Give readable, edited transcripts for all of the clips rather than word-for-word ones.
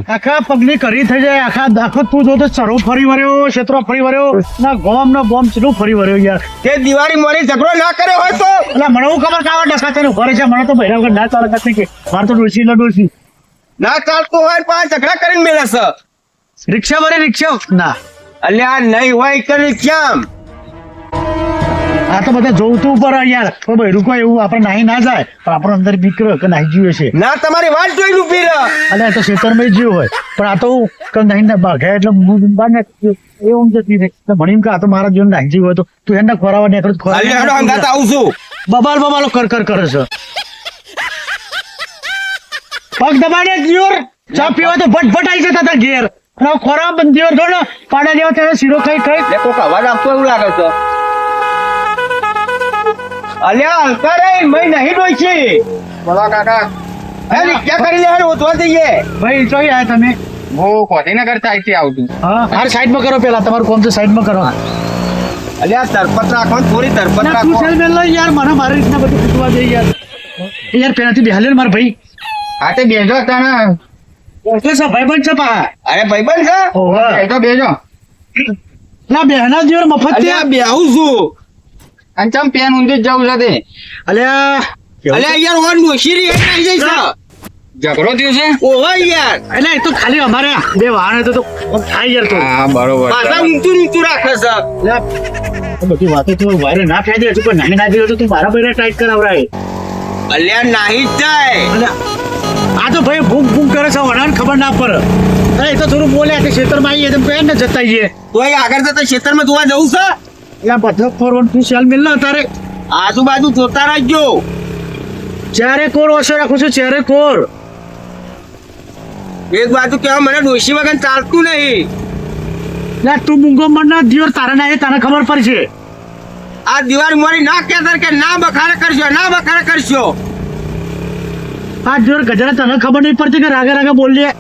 આખા પગની કરી થઈ જાય આખો તું જો તો ચરો ફરી વર્યો ક્ષેત્રો ફરી વર્યો ના ગોમ નો બોમ ચલું ફરી વર્યો યાર તે દિવાળી મોરી ઝઘડો ના કર્યો હોય તો એટલે મને હું ખબર કાવા ડખા તને ઘરે છે મને તો બહેરા વગર ના ચાલે કઈ કે માર તો ડોસી ના ચાલતું હોય પણ ઝઘડા કરીને મેળે છે રિક્ષા ભરે રિક્ષા ના અલ્યા નહીં હોય કે કેમ આ તો બધા જોવતું ઉપર યાર તો બહેરું કોઈ એવું આપણે નાહી ના જાય પણ આપણો અંદર બીકરો કે નાહી જીવે છે ના તમારી વાત જોઈને ઉભી રહે અલ્યા તો ખેતરમાં જીવ હોય પણ આ તો કે નાહી ના ભાગે એટલે બહાર ને એવું જતી રહે તો ભણીને કે આ તો મારા જીવન નાહી જીવ હોય તો તું એને ખોરાવા ને અલ્યા હેડો હંગાત આવું છું બબાલો કર કરે છે પગ દબાને જીવર ચા પીવા તો ફટફટ આવી જતા હતા ઘેર અને ખોરાવા બંધીઓ થોડો પાડા લેવા ત્યારે શીરો ખાઈ લે કોક અવાજ આપતો એવું લાગે છે અલ્યા હલકા રે મય નહીં ડોઈ છે બોલો કાકા હે રિક્ષા કરી લે હેડો ઉતવા જઈએ ભાઈ ચોઈ આયા તમે હું કોઠીનગર સાઈડથી આવતું. હા હાર સાઈડમાં કરો પેલા તમારું કામ તો સાઈડમાં કરો અલ્યા તરપત રાખો ને, થોડી તરપત ના તું રાખો સેલ મેલ લઈ યાર મને મારી રીતના બધું પૂછવા દે યાર યાર પેલાથી બેહાલે ને મારા ભાઈ હા તે બેજો તને એટલે સા ભાઈબંધ છે પા અરે ભાઈબંધ છે ઓહો એ તો બેજો ના બેહના જીવર મફત અલ્યા બેહું છું અને ચમ પેન ઊંધી જ જવું છે તે અલ્યા અલ્યા યાર ઓન ડોશીરી હેડ આવી જાય છે ઝઘડો થયો છે. ઓહો યાર એટલે એ તો ખાલી અમારે બે વાહન તો થાય યાર તો હા બરોબર પાછા ઊંચું રાખે છે લા બધી વાતો તો વાયરે ના ફાયદે હજુ પણ નાની નાની તો તું મારા ભાઈને ટાઈટ કરાવરાય અલ્યા નાહી જ જાય અલ્યા આ તો ભાઈ ભૂખ કરે છે વણાને ખબર ના પડે અરે એ તો થોડું બોલે કે ખેતરમાં આવીએ તો પેન ને જતા આવીએ તોય આગળ જતા ખેતરમાં જોવા જવું છે એટલે બધો ફોરવર્ડ તું સેલ મિલ ના તારે આજુબાજુ જોતા રાખજો ચારે કોર ઓછો રાખું છું ચારે કોર એક બાજુ કેવા મને ડોશી વગર ચાલતું નહીં લે તું મૂંગો મન ના દિવર તારે ના એ તને ખબર પડશે આ દિવાળી મારી ના કહેતા કે ના બખાડે કરશો આ દિવર ગજરા તને ખબર નહીં પડતી કે રાગે બોલીએ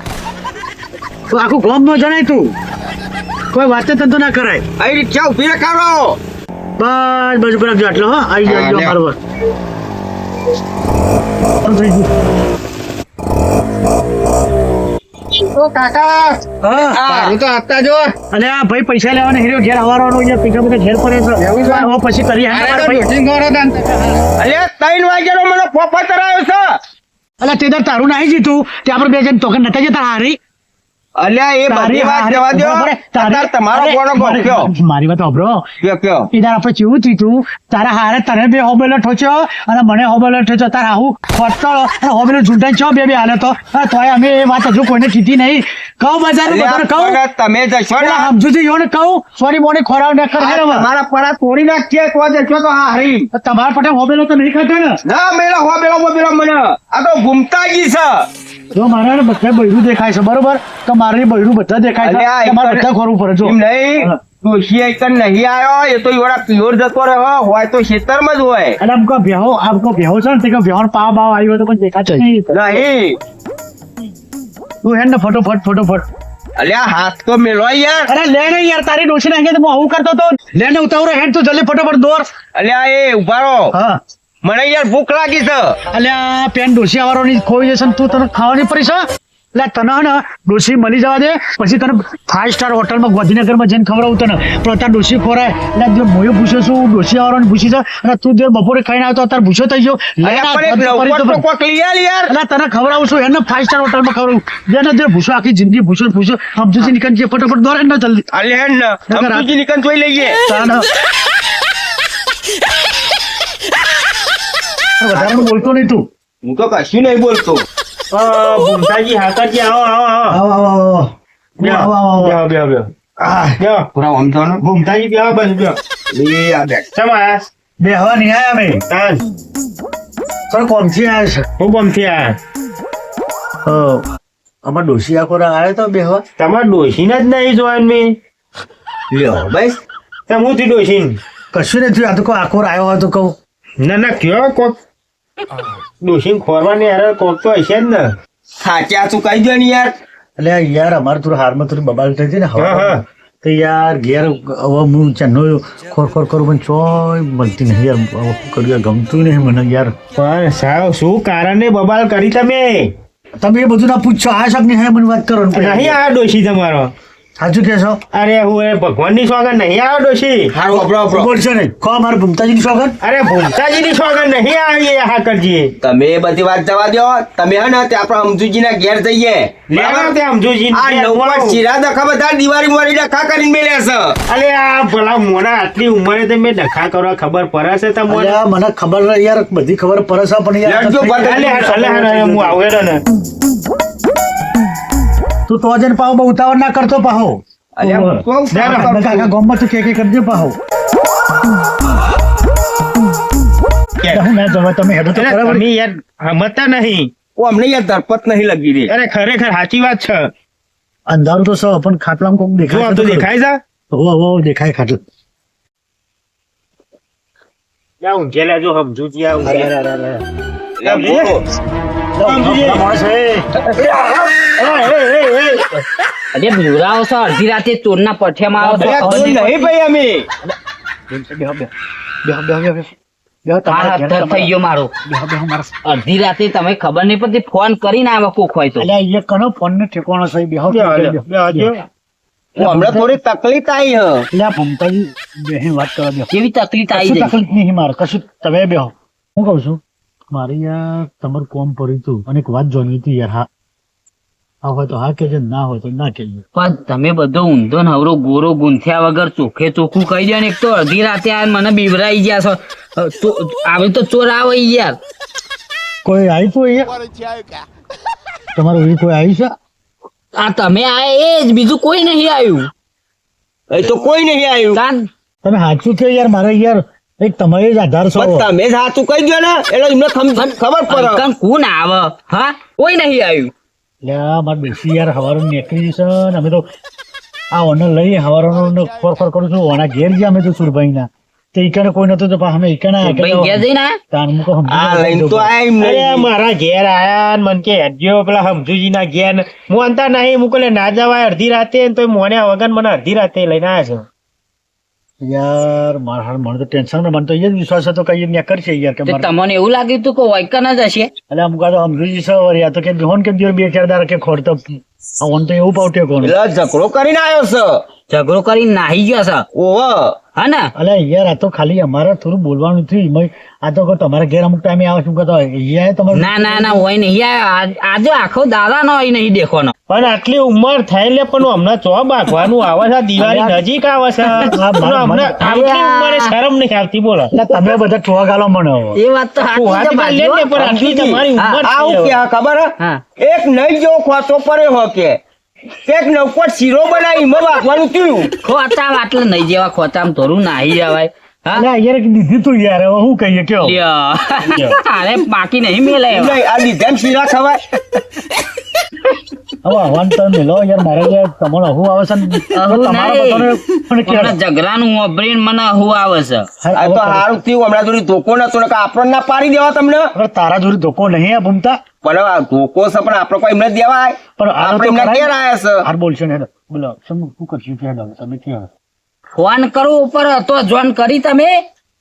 આખું ગોમ નો જણાય તું કોઈ વાત તને તો ના કરાય અહીં રિક્ષા ઉભી રખાડો બસ બાજુ પર આટલો હો આવી હા, જાવ બરોબર તો કાકા હા તારું તો આપતા જો અને આ ભાઈ પૈસા લેવાના હીરો ઘેર આવવાનો અહીંયા પિકઅપ બધા ઘેર પડે છે એવું છે? હવે પછી કરી અરે હાલ તો ભાઈ ડોશી ગોળો દાન. અલ્યા 3 વાગ્યાનો મને ફોફા તરાયો છે અલા તે દર તારું નહીં જીતું તે આપણે બે જણ તોકન નતા જતા હારી અલ્યા એ બધી વાત જવા દો અત્યારે તમારો ગોળો ગોખ્યો મારી વાત સાંભળો કયો ઈદાર આપણે કેવું થયું તારા હારે તને બે હોબેલો ઠોચ્યો અને મને હોબેલો ઠોચ્યો તારા આવું ખોટતો અને હોબેલો ઝૂંટાઈ છો બે હાલે તો તોય અમે એ વાત હજુ કોઈને કીધી નહીં કહું બજાર બધાને કહું પણ તમે જશો ને સમજુજી યોને કહું સોરી મોને ખોરાવ ને કર હેરવા મારા પડા તોડી નાખીએ તો જશો તો હા હરી તમારા પટે હોબેલો તો નહીં ખાતા ને ના મેળા હોબેલો મને આ તો ઘૂમતા ગઈ છે જો મારા બધા બૈરું દેખાય છે બરોબર તો મારે બૈરું બધા દેખાય છે અલ્યા, તમારે બધા ખોરવું પડે જો એમ નહીં ડોશી એક નહીં આવ્યો એ તો એવડા પ્યોર જતો રહ્યો હોય તો ખેતરમાં જ હોય અને આમકો બેહો છે ને તે કે બેહો પાવ બાવ આવ્યો તો પણ દેખાતો નહીં નહીં તું હેડ ને ફટોફટ અલ્યા હાથ તો મેલો યાર અરે લે ને યાર તારી ડોશી નાખે તો હું આવું કરતો તો લે ને ઉતાવળો હેડ તું જલ્દી ફટોફટ દોર અલ્યા એ ઉભા રહો હા મને યાર ભૂખ લાગી છે અલ્યા પેન ડોશી આવવાની ખોઈ જશે ને તું તને ખાવાની પડી છે એટલે તને ને ડોશી મળી જવા દે પછી તને 5 સ્ટાર હોટલમાં ગાંધીનગરમાં જઈને ખવડાવું તને પણ તાર ડોશી ખોરાય એટલે જો મોયો પૂછ્યો છું ડોશી આવવાની પૂછી છે અને તું જે બપોરે ખાઈને આવતો તાર ભૂસો થઈ ગયો અલ્યા પણ એક નવવટ તો કોક લઈ આલ યાર એટલે તને ખવડાવું છું એને 5 સ્ટાર હોટલમાં ખવડાવું જેને જે ભૂસો આખી જિંદગી ભૂસો સમજુજી નીકળ જે ફટાફટ દોરે ને જલ્દી અલ્યા હેડ ને સમજુજી નીકળ જોઈ લઈએ તાને વધારે બોલતો નહીં તું હું તો કશું નહીં બોલતો ભૂમતાજી હાકાજી આવો પૂરા સમજાવો ને. ભૂમતાજી બેહો બસ બેહો એ આ બેઠ સમાસ બે હવા નહીં આયા અમે સર કોમથી આવ્યા છે હું ગમથી આયા અમાર ડોશી આખોરા આવ્યો તો બે હવા તમારે ડોશીને જ નહીં જોવાનું મેં લ્યો બસ તમે હું થી ડોશીન કશું નથી આ તો કોઈ આખોર આવ્યો હોય તો કહું ના કયો કોક ડોશીન ખોરવાની યાર કોક તો હશે જ ને સાચા તું કહી દો ને યાર એટલે યાર અમારે થોડું હારમાં થોડી બબાલ થઈ હતી ને હા, હા. તો યાર ઘેર હવે હું ચેનો ખોર કરું પણ ચોય મળતી નહીં યાર હવે શું કર્યું યાર ગમતું નહીં મને યાર પણ સાવ શું કારણે બબાલ કરી તમે તમે એ બધું ના પૂછો આ શક નહીં મને વાત કરો ને નહીં પછી. આવ્યો ડોશી તમારો. સાચું કહેશો અરે હું એ ભગવાનની સોગન નહીં આવ્યો ડોશી. હારું વાપરો વાપરો બોલશો નહીં કહો મારે ભૂમતાજીની સોગંદ. અરે ભૂમતાજીની સોગન નહીં આવી એ હાકરજી. તમે એ બધી વાત જવા દો. તમે હે ને તે આપણા સમજુજીના ઘેર જઈએ. લેવા તે સમજુજી આ નવમાં ચીરા દખા બધા દિવાળી મોરી ડખા કરીને મેલ્યા છે. અરે આ ભલા મોના આટલી ઉંમરે તમે ડખા કરવા ખબર પડે છે તમને? અલ્યા, મને ખબર નહીં યાર બધી ખબર પડે છે પણ યાર લેટજો બંધ. અલે હું આવેલો ને. તું તો જઈને પાહો બહુ ઉતાવળ ના કરતો પાહો. અલ્યા, હું કહું, આપણે કાકા ગામમાં તું કે કરજે પાહો. હું ના જવા તમે હેડો તો અરે બરાબર. તમે યાર સમજતા નહીં. ઓ, અમને યાર ધરપત નહીં લગી રહી. અરે ખરેખર સાચી વાત છે. અંધારું તો સૌ પણ ખાટલામાં કોક જો દેખાય આમ તો દેખાય છે. હો દેખાય ખાટલું. યા ઊંઘેલા જો સમજુજી આ ઊંઘેલા. એટલે બોલો. માણસ હે. અરે ભીવરાઓ છો અડધી રાતે ચોરના પઠિયામાં આવો છો. અલ્યા, તું નહીં ભાઈ અમે. બેહો, બેહો. બેહો, બેહો, બેહો, બેહો. બેહો, તમારા હાથ ઘેર થઈ ગયો મારો. બેહો, બેહો, મારા. અડધી રાતે તમે ખબર નહીં પડતી ફોન કરીને આવે કોક હોય તો. અલ્યા, એ કનો ફોન ને ઠેકાણો છે બેહો. હું હમણાં થોડી તકલીફ આવી હ. અલ્યા, ભમતાજી બેહી વાત કરવા દો. કેવી તકલીફ આવી કશું જાય. તકલીફ નહીં મારે કશું. તમે બેહો. હું કહું છું મારે યાર તમારું કોમ પડ્યું હતું અને એક વાત જાણવી હતી યાર. હા હોય તો હા કેજો ના હોય તો ના કેજો. પણ તમે બધો ઊંધો નવરો ગોરો ગુંથ્યા વગર ચોખ્ખે ચોખ્ખું કહી દો ને. એક તો અડધી રાતે આ મને બીવરાઈ ગયા છો. આવે તો ચોર આવે યાર. કોઈ આવી તો અહીંયા તમારું કોઈ આવી છે? આ તમે આયા એ જ, બીજું કોઈ નહીં આવ્યું. એ તો કોઈ નહીં આવ્યું. કાન તમે સાચું કે યાર મારે યાર એક તમારે જ આધાર છો. પણ તમે સાચું કહી દો ને એટલે એમને ખબર પડે. કાન કોણ આવે? હા, કોઈ નહીં આવ્યું. એટલે મારે બેસી યાર હવારો નીકળી જશે ને અમે તો આ ઓનર લઈ હવારો ફોર ફોર કરું છું. ઓના ઘેર ગયા અમે તો સુરભાઈ ના તો ઈકાને કોઈ નતું તો અમે ઈકાના ભાઈ ગયા જઈને આયા? આ લઈને તો આયા એમ અરે નહીં. મારા ઘેર આયા ને મને કે હેડ્યો પેલા સમજુજી ના ઘેર ને મોનતા નહીં મુકલે ના જવાય અડધી રાતે ને તોય મોને વગર મને અડધી રાતે લઈને આવ્યા છે. યાર મારા મને તો ટેન્શન મને તો એ જ વિશ્વાસ હતો કે અહીંયા કરશે યાર કે તો મારે તમને એવું લાગ્યું તું કે વૈકન જ હશે? એટલે અમુક તો સમજૂજી છે વળી આ તો કે હોન કે દિવસ બે ચાર દાડા કે ખોરતો આ ઓન તો એવું પાવટે કોણ. એટલે ઝઘડો કરીને આવ્યો છે. ઝઘડો કરીને નાહી ગયો છે. ઓહો. હા ને? અલે યાર આ તો ખાલી અમારે થોડું બોલવાનું થયું એમાં આ તો કહું તમારા ઘેર અમુક ટાઈમે આવે શું કહેતો અહીંયા તમારે ના ના ના હોય નહીં યાર. આજે આખો દાદા નો હોય નહીં દેખવાનો. પણ આટલી ઉંમર થઈ લે પણ હમણાં ચો બાંધવાનું આવે છે. દિવાળી નજીક આવે છે. હમણાં આટલી ઉંમરે શરમ નહીં આવતી બોલો. એટલે તમે બધા ટોવા ગાલો મને હવે. એ વાત તો તું સાચી છે હાથ લે ને બાજુ. પણ આટલી તમારી ઉંમર આવું થઈ કે હવે. આ ખબર હે? હા. એક નહીં જેવો ખોતો પડ્યો હો કે એક નવકોટ શીરો બનાવી એમાં વાગવાનું થયું. ખોચામ આટલે નહીં જેવા ખોચામ થોડું નાહી જવાય. હા? અલે યાર દીધી તું યાર હવે શું કહીએ કયો લ્યો. અરે બાકી નહીં મેલે એવા. નહીં, આ લીધા શીરા ખવાય. હવે હવાન તો મેલો યાર મારે યાર તમારો હું આવે છે ને આવું તમારા નહીં. બધાને પણ કે હમણાં ઝઘડાનું વાપરીને મને હું આવે છે. આ તો સારું થયું હમણાં થોડી ધોકો નતો ને આપણને ના પાડી દેવા તમને. હવે તારા જોડે ધોકો નહીં આ ભૂમતા પણ આ ધોકો છે પણ આપણે કોઈ એમને દેવાય. પણ આ આપણે તો એમના કરાય. ઘેર આયા છે. હાર બોલશે ને હેડો. બોલો શું કરશું કે હેડો તમે કયો ફોન કરો ઉપર હતો જોન કરી તમે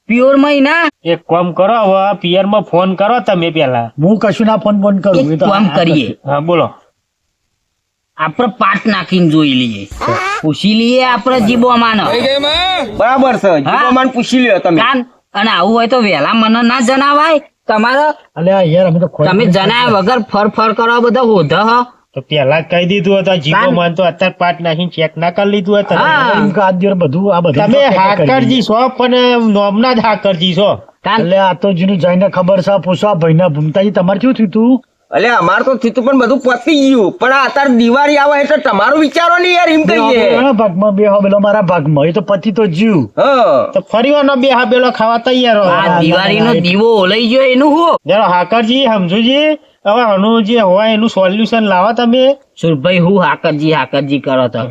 પ્યોર માં ના એક કામ કરો હવે પિયરમાં ફોન કરો તમે પેલા. હું કશું ના ફોન ફોન કરું એક કામ કરીએ. હા બોલો. આપણે પાટ નાખીને જોઈ લઈએ, પૂછી લઈએ આપણે જીબો માનો. બરાબર છે. જીવોમાન પૂછી લ્યો તમે. કાન અને આવું હોય તો વહેલા મને ના જણાવાય. તમારે અલે યાર અમે તો તમે જણાવ્યા વગર ફર ફર કરવા બધા હોધા હો. તો પેલા કહી દીધું હતું જીવો માન તો અત્યારે પાટ નાખીને ચેક ના કરી લીધું હતું. હા. એમ કે આ દિવસ બધું આ બધું તમે હાકરજી છો પણ નોમના જ હાકરજી છો. કાન એટલે આ તો જેનું જઈને ખબર છે પૂછવા ભાઈ ના ભૂમતાજી તમારે શું થયું તું એટલે અમાર તો થયું પણ બધું પતી ગયું પણ આ અત્યારે દિવાળી આવે એટલે તમારું વિચારો નહીં યાર એમ કહીએ. ઘણા ભાગમાં બે હો મારા ભાગમાં એ તો પતિ તો જીવ હા. તો ફરી વાર બે હાબેલો ખાવા તૈયાર હો. આ દિવાળીનો દીવો ઓલાઈ ગયો એનું હું. જરા હાકરજી સમજુજી હવે આનું જે હોય એનું સોલ્યુશન લાવો તમે. સુરભાઈ હું હાકરજી કરો તો.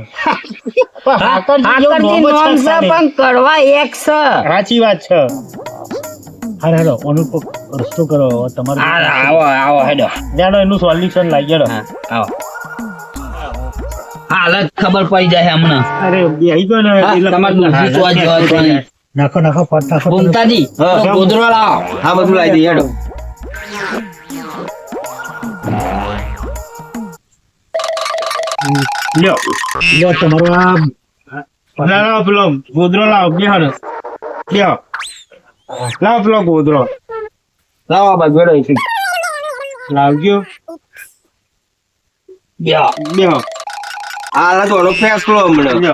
પણ હાકરજી જેવું હાકરજી નોમ જ નોમ છે છે પણ કરવા એક છે. સાચી વાત છે. હારે હેડો અનુપ રસ્તો કરો તમારે આવો હેડો. જાણો એનું સોલ્યુશન લાગી હા, આવો. હાલ જ ખબર પડી જાય હમણાં. અરે બેહી ગયો ને હા, એટલે તમારે ડોશી તો જ હોય તો નહીં. નાખો ફટ નાખો તમે. ભૂમતાજી હા. તો ગોદડો લાવો. હા બધું લાવી દઈએ હેડો. લ્યો લો તમારો આ લાવો પેલો ગોદરો લાવો બે હારો લ્યો લાવો પેલો ગોદરો લાવો આ બાજુ રહી લાવજો બે આ તો ફેસલો હમણાં લ્યો